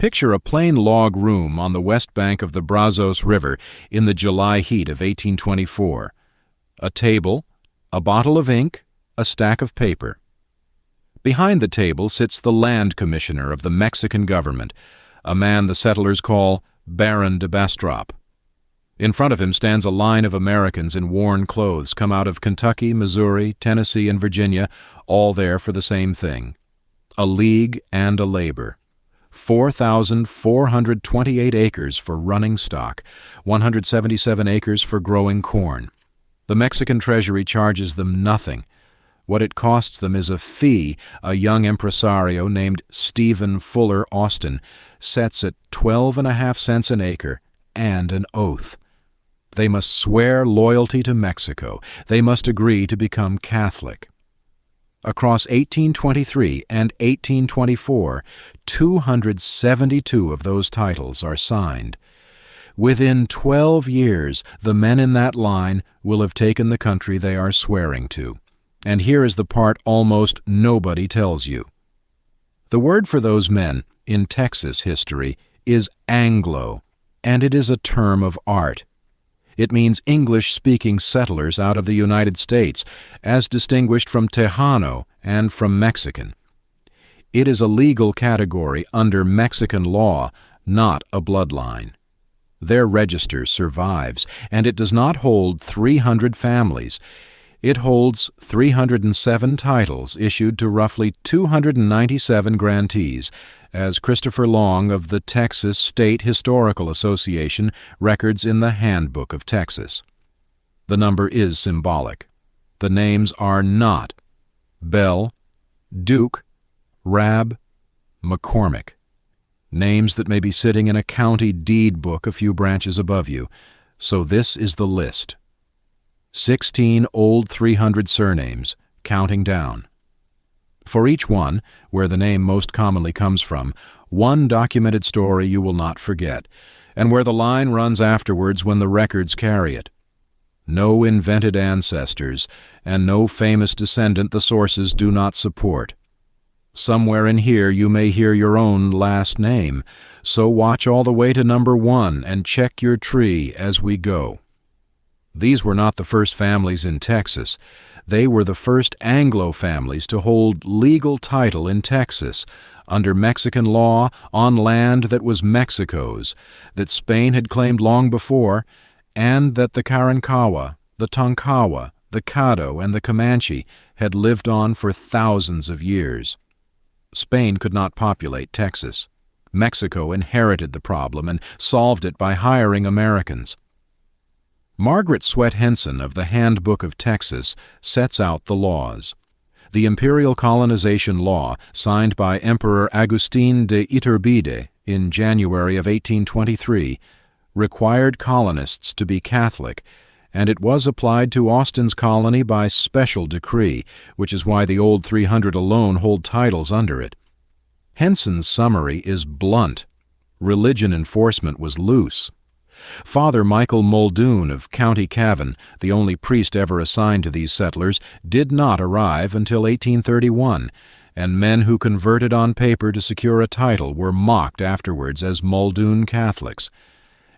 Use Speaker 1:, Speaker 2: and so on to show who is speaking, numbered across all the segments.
Speaker 1: Picture a plain log room on the west bank of the Brazos River in the July heat of 1824. A table, a bottle of ink, a stack of paper. Behind the table sits the land commissioner of the Mexican government, a man the settlers call Baron de Bastrop. In front of him stands a line of Americans in worn clothes come out of Kentucky, Missouri, Tennessee, and Virginia, all there for the same thing: a league and a labor. 4,428 acres for running stock, 177 acres for growing corn. The Mexican treasury charges them nothing. What it costs them is a fee a young impresario named Stephen Fuller Austin sets at 12.5 cents an acre, and an oath. They must swear loyalty to Mexico. They must agree to become Catholic. Across 1823 and 1824, 272 of those titles are signed. Within 12 years, the men in that line will have taken the country they are swearing to. And here is the part almost nobody tells you. The word for those men, in Texas history, is Anglo, and it is a term of art. It means English-speaking settlers out of the United States, as distinguished from Tejano and from Mexican. It is a legal category under Mexican law, not a bloodline. Their register survives, and it does not hold 300 families. It holds 307 titles issued to roughly 297 grantees, as Christopher Long of the Texas State Historical Association records in the Handbook of Texas. The number is symbolic. The names are not Bell, Duke, Rab, McCormick. Names that may be sitting in a county deed book a few branches above you. So this is the list. 16 old 300 surnames, counting down. For each one, where the name most commonly comes from, one documented story you will not forget, and where the line runs afterwards when the records carry it. No invented ancestors, and no famous descendant the sources do not support. Somewhere in here you may hear your own last name, so watch all the way to number 1 and check your tree as we go. These were not the first families in Texas. They were the first Anglo families to hold legal title in Texas, under Mexican law, on land that was Mexico's, that Spain had claimed long before, and that the Karankawa, the Tonkawa, the Caddo, and the Comanche had lived on for thousands of years. Spain could not populate Texas. Mexico inherited the problem and solved it by hiring Americans. Margaret Swett Henson of the Handbook of Texas sets out the laws. The Imperial Colonization Law, signed by Emperor Agustin de Iturbide in January of 1823, required colonists to be Catholic, and it was applied to Austin's colony by special decree, which is why the old 300 alone hold titles under it. Henson's summary is blunt. Religion enforcement was loose. Father Michael Muldoon of County Cavan, the only priest ever assigned to these settlers, did not arrive until 1831, and men who converted on paper to secure a title were mocked afterwards as Muldoon Catholics.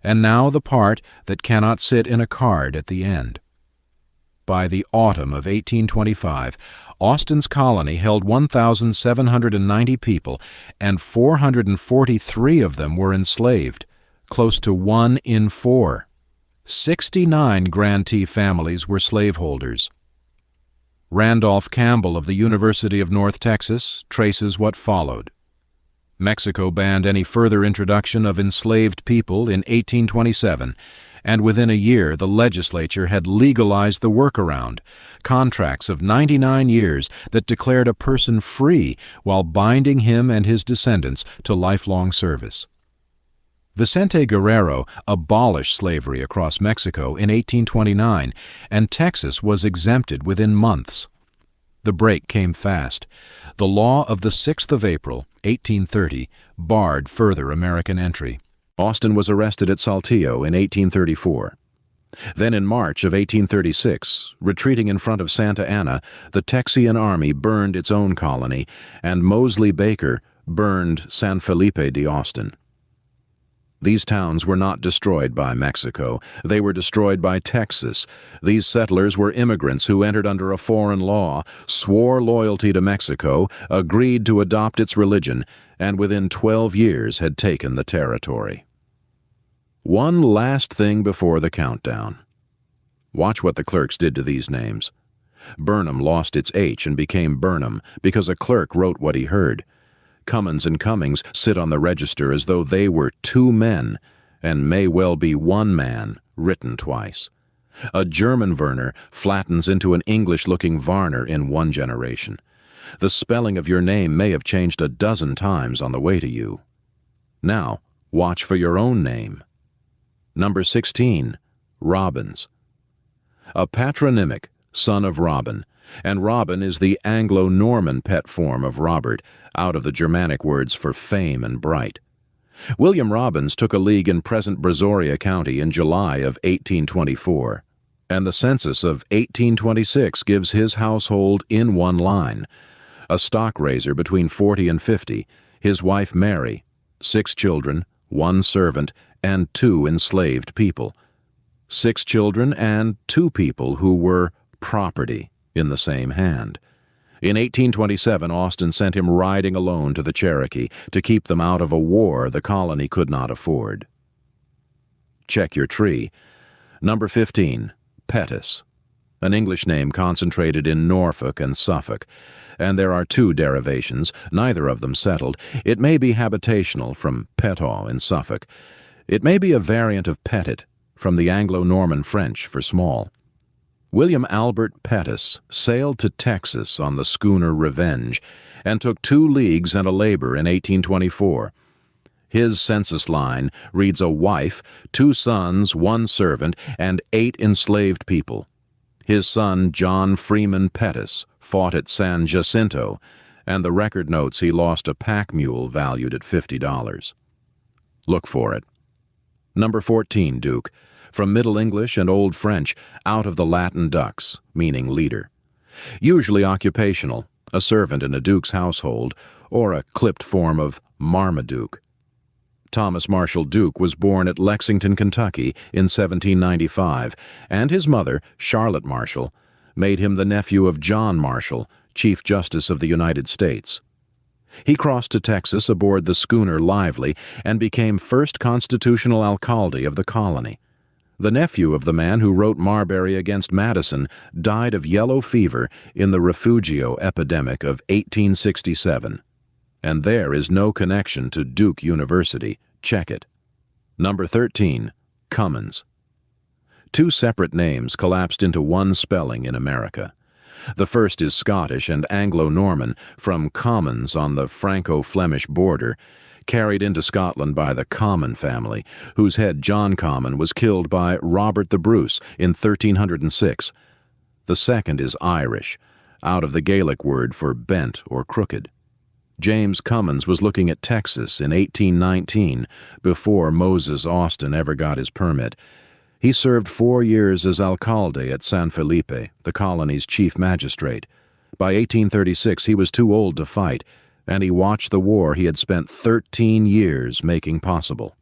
Speaker 1: And now the part that cannot sit in a card at the end. By the autumn of 1825, Austin's colony held 1,790 people, and 443 of them were enslaved. Close to 1 in 4. 69 grantee families were slaveholders. Randolph Campbell of the University of North Texas traces what followed. Mexico banned any further introduction of enslaved people in 1827, and within a year the legislature had legalized the workaround, contracts of 99 years that declared a person free while binding him and his descendants to lifelong service. Vicente Guerrero abolished slavery across Mexico in 1829, and Texas was exempted within months. The break came fast. The law of the 6th of April, 1830, barred further American entry. Austin was arrested at Saltillo in 1834. Then in March of 1836, retreating in front of Santa Anna, the Texian army burned its own colony, and Moseley Baker, burned San Felipe de Austin. These towns were not destroyed by Mexico. They were destroyed by Texas. These settlers were immigrants who entered under a foreign law, swore loyalty to Mexico, agreed to adopt its religion, and within 12 years had taken the territory. One last thing before the countdown. Watch what the clerks did to these names. Burnham lost its H and became Burnham because a clerk wrote what he heard. Cummins and Cummings sit on the register as though they were two men, and may well be one man, written twice. A German Werner flattens into an English-looking Varner in one generation. The spelling of your name may have changed a dozen times on the way to you. Now, watch for your own name. Number 16, Robbins. A patronymic, son of Robin, and Robin is the Anglo-Norman pet form of Robert, out of the Germanic words for fame and bright. William Robbins took a league in present Brazoria County in July of 1824, and the census of 1826 gives his household in one line: a stock raiser between 40 and 50, his wife Mary, 6 children, 1 servant, and 2 enslaved people. 6 children and 2 people who were property in the same hand. In 1827, Austin sent him riding alone to the Cherokee to keep them out of a war the colony could not afford. Check your tree. Number 15, Pettus, an English name concentrated in Norfolk and Suffolk, and there are 2 derivations, neither of them settled. It may be habitational from Petaw in Suffolk. It may be a variant of Pettit, from the Anglo-Norman French for small. William Albert Pettus sailed to Texas on the schooner Revenge and took 2 leagues and a labor in 1824. His census line reads a wife, 2 sons, 1 servant, and 8 enslaved people. His son, John Freeman Pettus, fought at San Jacinto, and the record notes he lost a pack mule valued at $50. Look for it. Number 14, Duke, from Middle English and Old French, out of the Latin dux, meaning leader. Usually occupational, a servant in a duke's household, or a clipped form of Marmaduke. Thomas Marshall Duke was born at Lexington, Kentucky in 1795, and his mother, Charlotte Marshall, made him the nephew of John Marshall, Chief Justice of the United States. He crossed to Texas aboard the schooner Lively and became first constitutional alcalde of the colony. The nephew of the man who wrote Marbury against Madison died of yellow fever in the Refugio epidemic of 1867. And there is no connection to Duke University. Check it. Number 13, Cummins. 2 separate names collapsed into one spelling in America. The first is Scottish and Anglo-Norman, from Commons on the Franco-Flemish border, carried into Scotland by the Comyn family, whose head John Comyn was killed by Robert the Bruce in 1306. The second is Irish, out of the Gaelic word for bent or crooked. James Cummins was looking at Texas in 1819, before Moses Austin ever got his permit. He served 4 years as alcalde at San Felipe, the colony's chief magistrate. By 1836 he was too old to fight, and he watched the war he had spent 13 years making possible.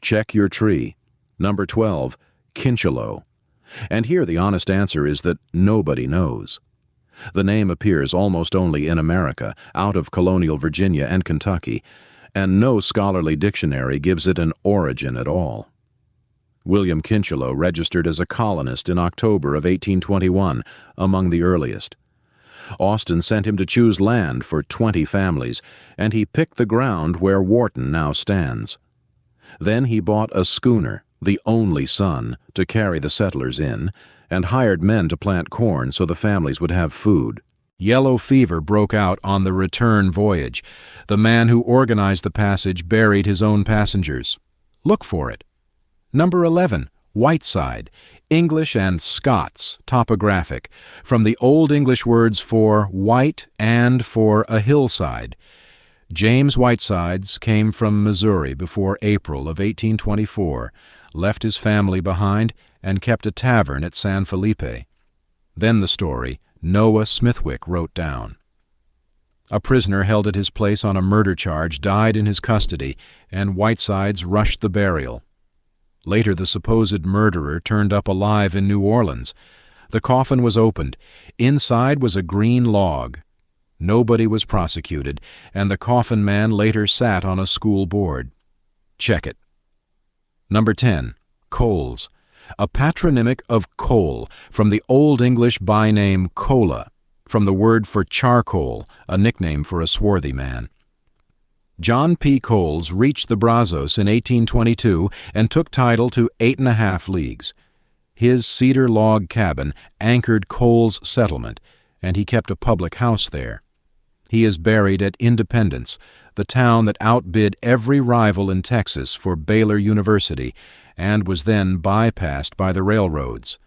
Speaker 1: Check your tree. Number 12, Kincheloe. And here the honest answer is that nobody knows. The name appears almost only in America, out of colonial Virginia and Kentucky, and no scholarly dictionary gives it an origin at all. William Kincheloe registered as a colonist in October of 1821, among the earliest. Austin sent him to choose land for 20 families, and he picked the ground where Wharton now stands. Then he bought a schooner, the only son, to carry the settlers in, and hired men to plant corn so the families would have food. Yellow fever broke out on the return voyage. The man who organized the passage buried his own passengers. Look for it. Number 11, Whiteside, English and Scots, topographic, from the Old English words for white and for a hillside. James Whitesides came from Missouri before April of 1824, left his family behind, and kept a tavern at San Felipe. Then the story Noah Smithwick wrote down. A prisoner held at his place on a murder charge died in his custody, and Whitesides rushed the burial. Later, the supposed murderer turned up alive in New Orleans. The coffin was opened. Inside was a green log. Nobody was prosecuted, and the coffin man later sat on a school board. Check it. Number 10. Coles. A patronymic of coal, from the Old English byname cola, from the word for charcoal, a nickname for a swarthy man. John P. Coles reached the Brazos in 1822 and took title to 8½ leagues. His cedar log cabin anchored Coles' settlement, and he kept a public house there. He is buried at Independence, the town that outbid every rival in Texas for Baylor University and was then bypassed by the railroads.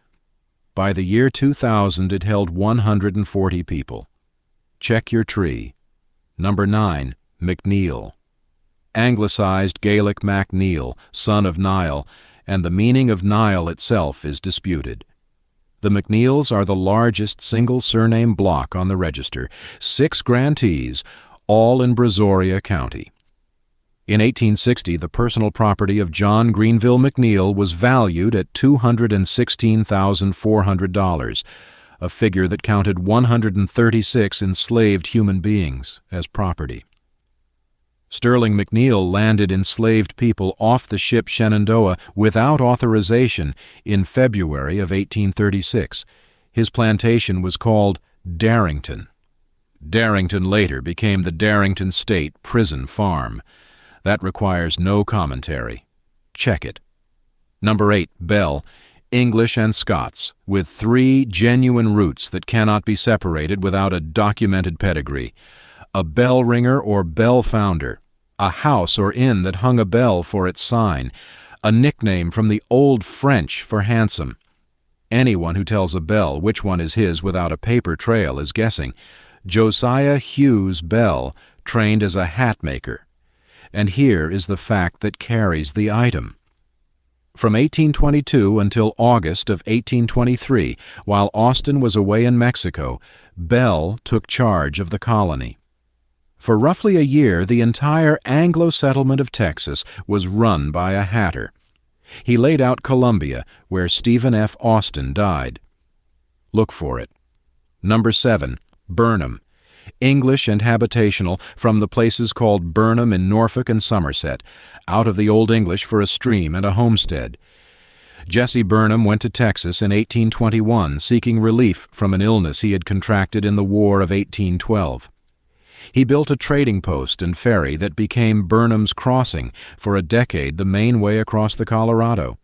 Speaker 1: By the year 2000, it held 140 people. Check your tree. Number 9. McNeil. Anglicized Gaelic MacNeil, son of Niall, and the meaning of Nile itself is disputed. The McNeils are the largest single surname block on the register, 6 grantees, all in Brazoria County. In 1860, the personal property of John Greenville McNeil was valued at $216,400, a figure that counted 136 enslaved human beings as property. Sterling McNeil landed enslaved people off the ship Shenandoah without authorization in February of 1836. His plantation was called Darrington. Darrington later became the Darrington State Prison Farm. That requires no commentary. Check it. Number 8. Bell. English and Scots, with 3 genuine roots that cannot be separated without a documented pedigree. A bell ringer or bell founder, a house or inn that hung a bell for its sign, a nickname from the Old French for handsome. Anyone who tells a bell which one is his without a paper trail is guessing. Josiah Hughes Bell trained as a hat maker. And here is the fact that carries the item. From 1822 until August of 1823, while Austin was away in Mexico, Bell took charge of the colony. For roughly a year, the entire Anglo settlement of Texas was run by a hatter. He laid out Columbia, where Stephen F. Austin died. Look for it. Number 7. Burnham. English and habitational, from the places called Burnham in Norfolk and Somerset, out of the Old English for a stream and a homestead. Jesse Burnham went to Texas in 1821, seeking relief from an illness he had contracted in the War of 1812. He built a trading post and ferry that became Burnham's Crossing, for a decade the main way across the Colorado.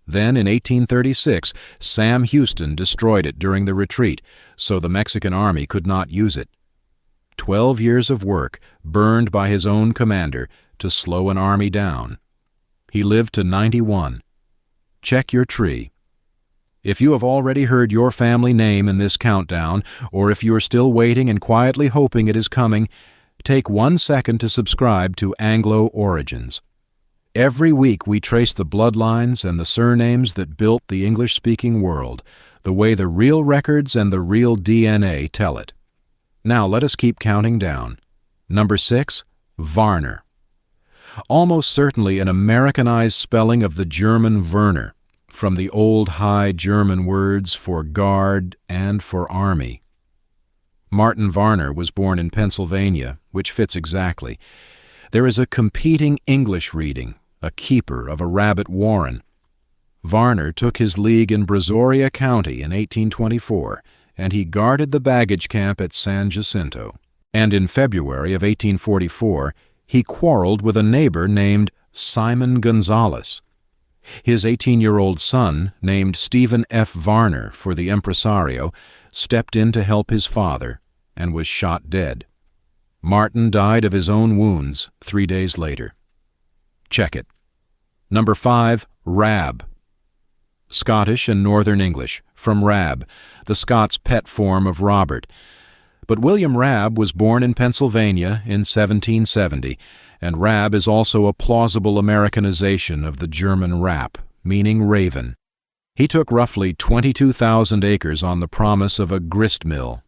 Speaker 1: Then, in 1836, Sam Houston destroyed it during the retreat, so the Mexican army could not use it. 12 years of work, burned by his own commander, to slow an army down. He lived to 91. Check your tree. If you have already heard your family name in this countdown, or if you are still waiting and quietly hoping it is coming, take 1 second to subscribe to Anglo Origins. Every week we trace the bloodlines and the surnames that built the English-speaking world, the way the real records and the real DNA tell it. Now let us keep counting down. Number 6, Varner. Almost certainly an Americanized spelling of the German Werner, from the old High German words for guard and for army. Martin Varner was born in Pennsylvania, which fits exactly. There is a competing English reading, a keeper of a rabbit warren. Varner took his league in Brazoria County in 1824, and he guarded the baggage camp at San Jacinto. And in February of 1844, he quarreled with a neighbor named Simon Gonzalez. His 18-year-old son, named Stephen F. Varner for the impresario, stepped in to help his father and was shot dead. Martin died of his own wounds 3 days later. Check it. Number 5, Rab. Scottish and Northern English, from Rab, the Scots' pet form of Robert. But William Rab was born in Pennsylvania in 1770, and Rab is also a plausible Americanization of the German Rap, meaning raven. He took roughly 22,000 acres on the promise of a grist mill.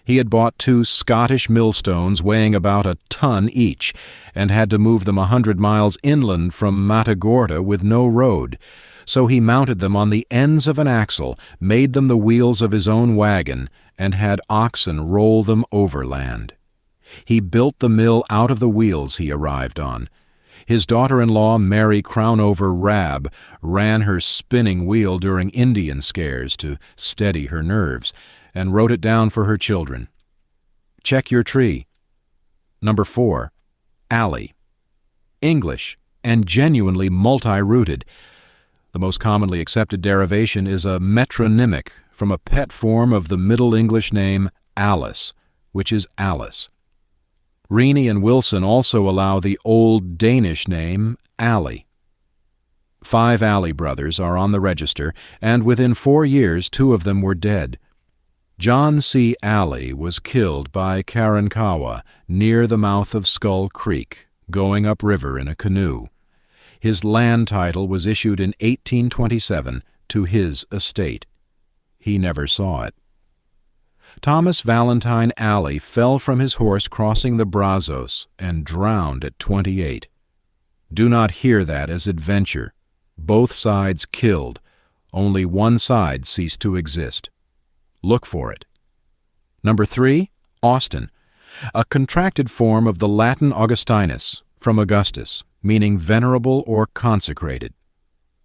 Speaker 1: He had bought 2 Scottish millstones weighing about a ton each, and had to move them 100 miles inland from Matagorda with no road. So he mounted them on the ends of an axle, made them the wheels of his own wagon, and had oxen roll them overland. He built the mill out of the wheels he arrived on. His daughter-in-law, Mary Crownover Rabb, ran her spinning wheel during Indian scares to steady her nerves, and wrote it down for her children. Check your tree. Number 4. Alley. English, and genuinely multi-rooted. The most commonly accepted derivation is a metronymic from a pet form of the Middle English name Alice, which is Alice. Reaney and Wilson also allow the Old Danish name Alley. 5 Alley brothers are on the register, and within 4 years 2 of them were dead. John C. Alley was killed by Karankawa near the mouth of Skull Creek, going upriver in a canoe. His land title was issued in 1827 to his estate. He never saw it. Thomas Valentine Alley fell from his horse crossing the Brazos and drowned at 28. Do not hear that as adventure. Both sides killed. Only one side ceased to exist. Look for it. Number 3, Austin, a contracted form of the Latin Augustinus, from Augustus, meaning venerable or consecrated.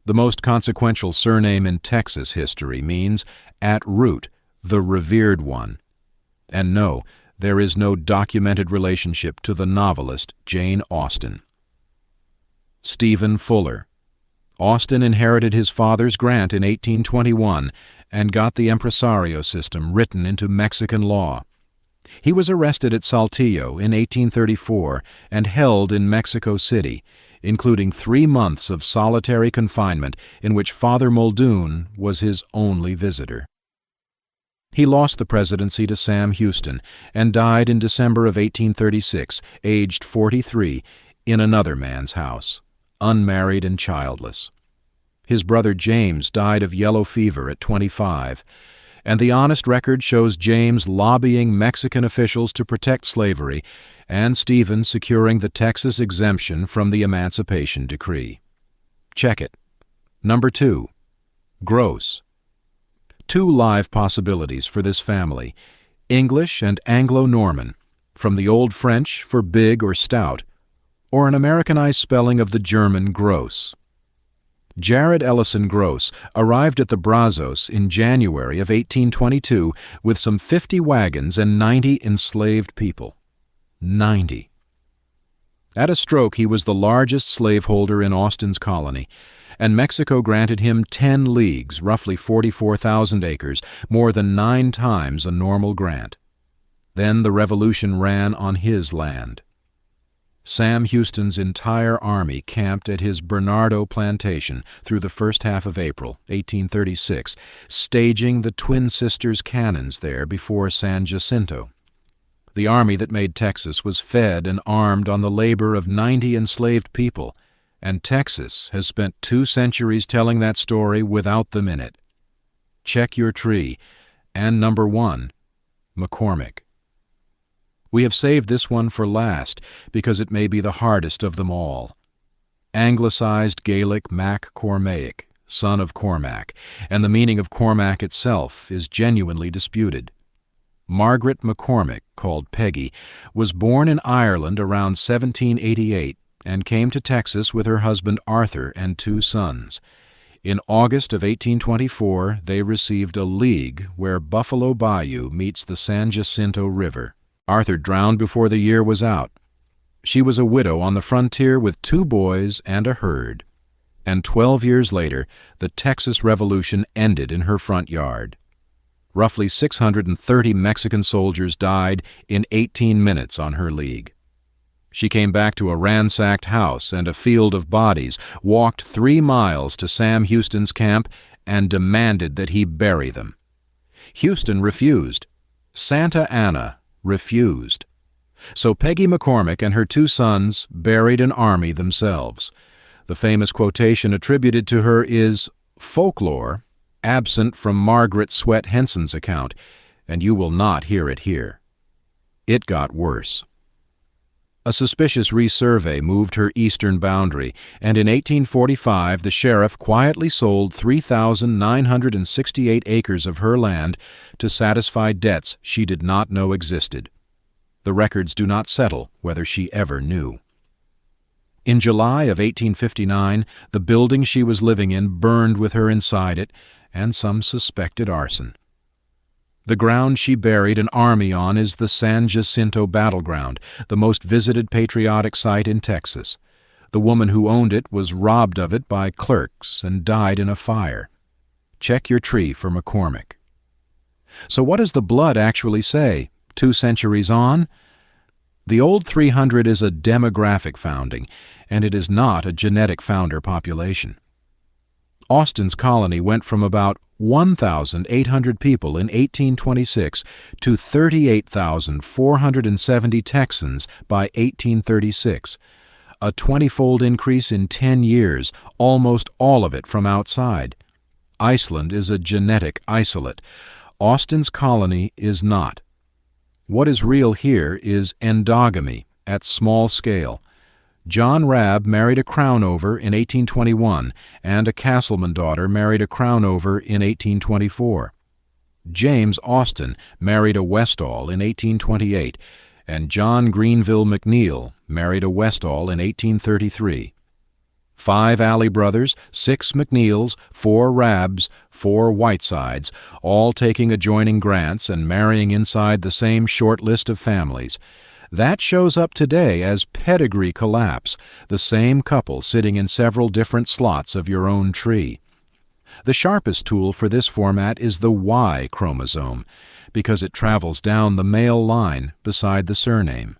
Speaker 1: The most consequential surname in Texas history means, at root, the revered one. And no, there is no documented relationship to the novelist Jane Austen. Stephen Fuller. Austin inherited his father's grant in 1821 and got the impresario system written into Mexican law. He was arrested at Saltillo in 1834 and held in Mexico City, including 3 months of solitary confinement in which Father Muldoon was his only visitor. He lost the presidency to Sam Houston and died in December of 1836, aged 43, in another man's house, unmarried and childless. His brother James died of yellow fever at 25, and the honest record shows James lobbying Mexican officials to protect slavery and Stephen securing the Texas exemption from the Emancipation Decree. Check it. Number 2. Gross. 2 live possibilities for this family, English and Anglo-Norman, from the Old French for big or stout, or an Americanized spelling of the German gross. Jared Ellison Gross arrived at the Brazos in January of 1822 with some 50 wagons and 90 enslaved people. 90. At a stroke, he was the largest slaveholder in Austin's colony, and Mexico granted him 10 leagues, roughly 44,000 acres, more than 9 times a normal grant. Then the revolution ran on his land. Sam Houston's entire army camped at his Bernardo plantation through the first half of April, 1836, staging the Twin Sisters cannons there before San Jacinto. The army that made Texas was fed and armed on the labor of 90 enslaved people, and Texas has spent 2 centuries telling that story without them in it. Check your tree. And number 1, McCormick. We have saved this one for last because it may be the hardest of them all. Anglicized Gaelic Mac Cormaic, son of Cormac, and the meaning of Cormac itself is genuinely disputed. Margaret McCormick, called Peggy, was born in Ireland around 1788 and came to Texas with her husband Arthur and 2 sons. In August of 1824, they received a league where Buffalo Bayou meets the San Jacinto River. Arthur drowned before the year was out. She was a widow on the frontier with 2 boys and a herd. And 12 years later, the Texas Revolution ended in her front yard. Roughly 630 Mexican soldiers died in 18 minutes on her league. She came back to a ransacked house and a field of bodies, walked 3 miles to Sam Houston's camp, and demanded that he bury them. Houston refused. Santa Anna refused. So Peggy McCormick and her 2 sons buried an army themselves. The famous quotation attributed to her is folklore, absent from Margaret Swett Henson's account, and you will not hear it here. It got worse. A suspicious resurvey moved her eastern boundary, and in 1845 the sheriff quietly sold 3,968 acres of her land to satisfy debts she did not know existed. The records do not settle whether she ever knew. In July of 1859, the building she was living in burned with her inside it, and some suspected arson. The ground she buried an army on is the San Jacinto Battleground, the most visited patriotic site in Texas. The woman who owned it was robbed of it by clerks and died in a fire. Check your tree for McCormick. So what does the blood actually say? 2 centuries on? The old 300 is a demographic founding, and it is not a genetic founder population. Austin's colony went from about 1,800 people in 1826 to 38,470 Texans by 1836, a 20-fold increase in 10 years, almost all of it from outside. Iceland is a genetic isolate. Austin's colony is not. What is real here is endogamy at small scale. John Rabb married a Crownover in 1821, and a Castleman daughter married a Crownover in 1824. James Austin married a Westall in 1828, and John Greenville McNeil married a Westall in 1833. 5 Alley brothers, 6 McNeils, 4 Rabbs, 4 Whitesides, all taking adjoining grants and marrying inside the same short list of families. That shows up today as pedigree collapse, the same couple sitting in several different slots of your own tree. The sharpest tool for this format is the Y chromosome, because it travels down the male line beside the surname.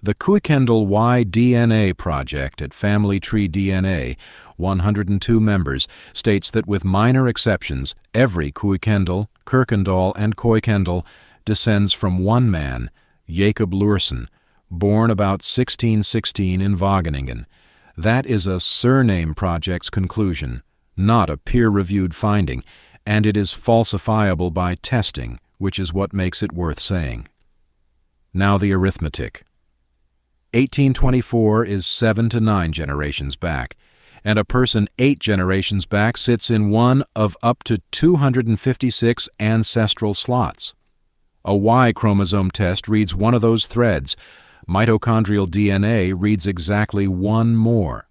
Speaker 1: The Kuykendall Y-DNA project at Family Tree DNA, 102 members, states that with minor exceptions, every Kuykendall, Kirkendall, and Kuykendall descends from one man, Jacob Luerssen, born about 1616 in Wageningen. That is a Surname Project's conclusion, not a peer-reviewed finding, and it is falsifiable by testing, which is what makes it worth saying. Now the arithmetic. 1824 is 7 to 9 generations back, and a person 8 generations back sits in one of up to 256 ancestral slots. A Y chromosome test reads one of those threads. Mitochondrial DNA reads exactly one more.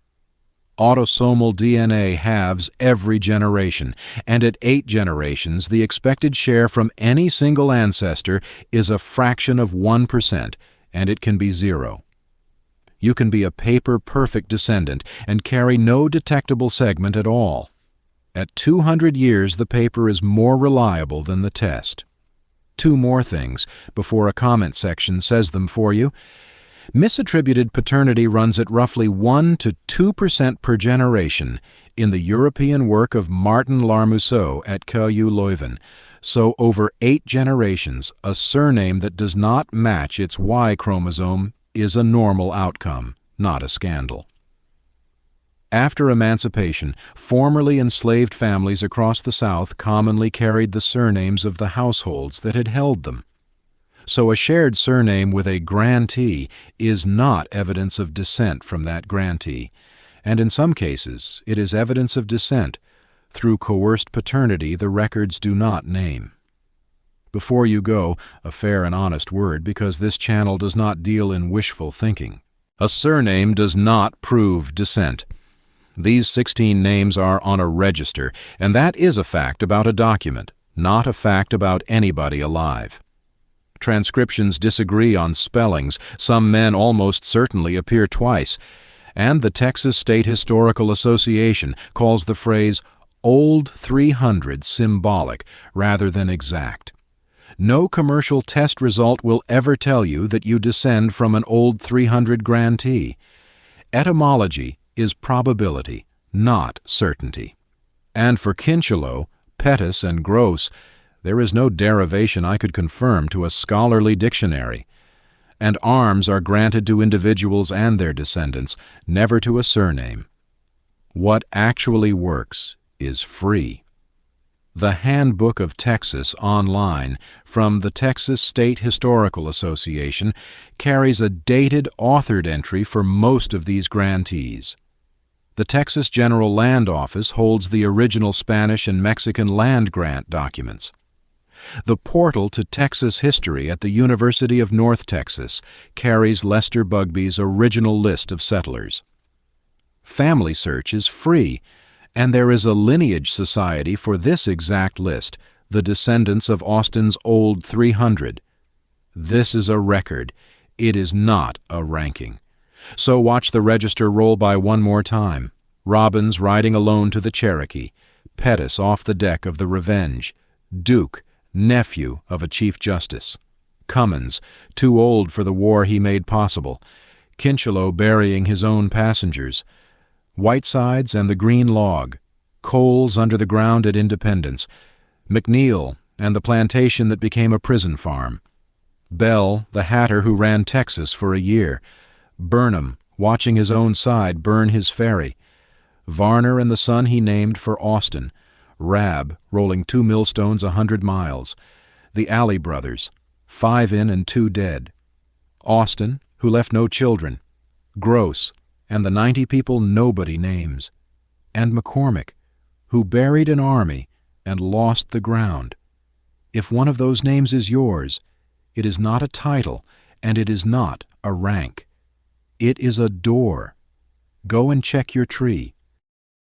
Speaker 1: Autosomal DNA halves every generation, and at 8 generations, the expected share from any single ancestor is a fraction of 1%, and it can be 0. You can be a paper-perfect descendant and carry no detectable segment at all. At 200 years, the paper is more reliable than the test. 2 more things before a comment section says them for you. Misattributed paternity runs at roughly 1 to 2% per generation in the European work of Martin Larmousseau at KU Leuven. So over 8 generations, a surname that does not match its Y chromosome is a normal outcome, not a scandal. After emancipation, formerly enslaved families across the South commonly carried the surnames of the households that had held them. So a shared surname with a grantee is not evidence of descent from that grantee, and in some cases it is evidence of descent through coerced paternity the records do not name. Before you go, a fair and honest word, because this channel does not deal in wishful thinking. A surname does not prove descent. These 16 names are on a register, and that is a fact about a document, not a fact about anybody alive. Transcriptions disagree on spellings. Some men almost certainly appear twice, and the Texas State Historical Association calls the phrase Old 300 symbolic rather than exact. No commercial test result will ever tell you that you descend from an Old 300 grantee. Etymology is probability, not certainty. And for Kincheloe, Pettus, and Gross, there is no derivation I could confirm to a scholarly dictionary. And arms are granted to individuals and their descendants, never to a surname. What actually works is free. The Handbook of Texas online from the Texas State Historical Association carries a dated authored entry for most of these grantees. The Texas General Land Office holds the original Spanish and Mexican land grant documents. The Portal to Texas History at the University of North Texas carries Lester Bugby's original list of settlers. Family Search is free, and there is a lineage society for this exact list, the descendants of Austin's Old 300. This is a record. It is not a ranking. So watch the register roll by one more time. Robbins riding alone to the Cherokee, Pettus off the deck of the Revenge, Duke, nephew of a Chief Justice, Cummins, too old for the war he made possible, Kincheloe burying his own passengers, Whitesides and the Green Log, Coles under the ground at Independence, McNeil and the plantation that became a prison farm, Bell, the hatter who ran Texas for a year, Burnham watching his own side burn his ferry, Varner and the son he named for Austin, Rab rolling 2 millstones 100 miles, the Alley brothers, 5 in and 2 dead, Austin, who left no children, Gross, and the 90 people nobody names, and McCormick, who buried an army and lost the ground. If one of those names is yours, it is not a title, and it is not a rank. It is a door. Go and check your tree.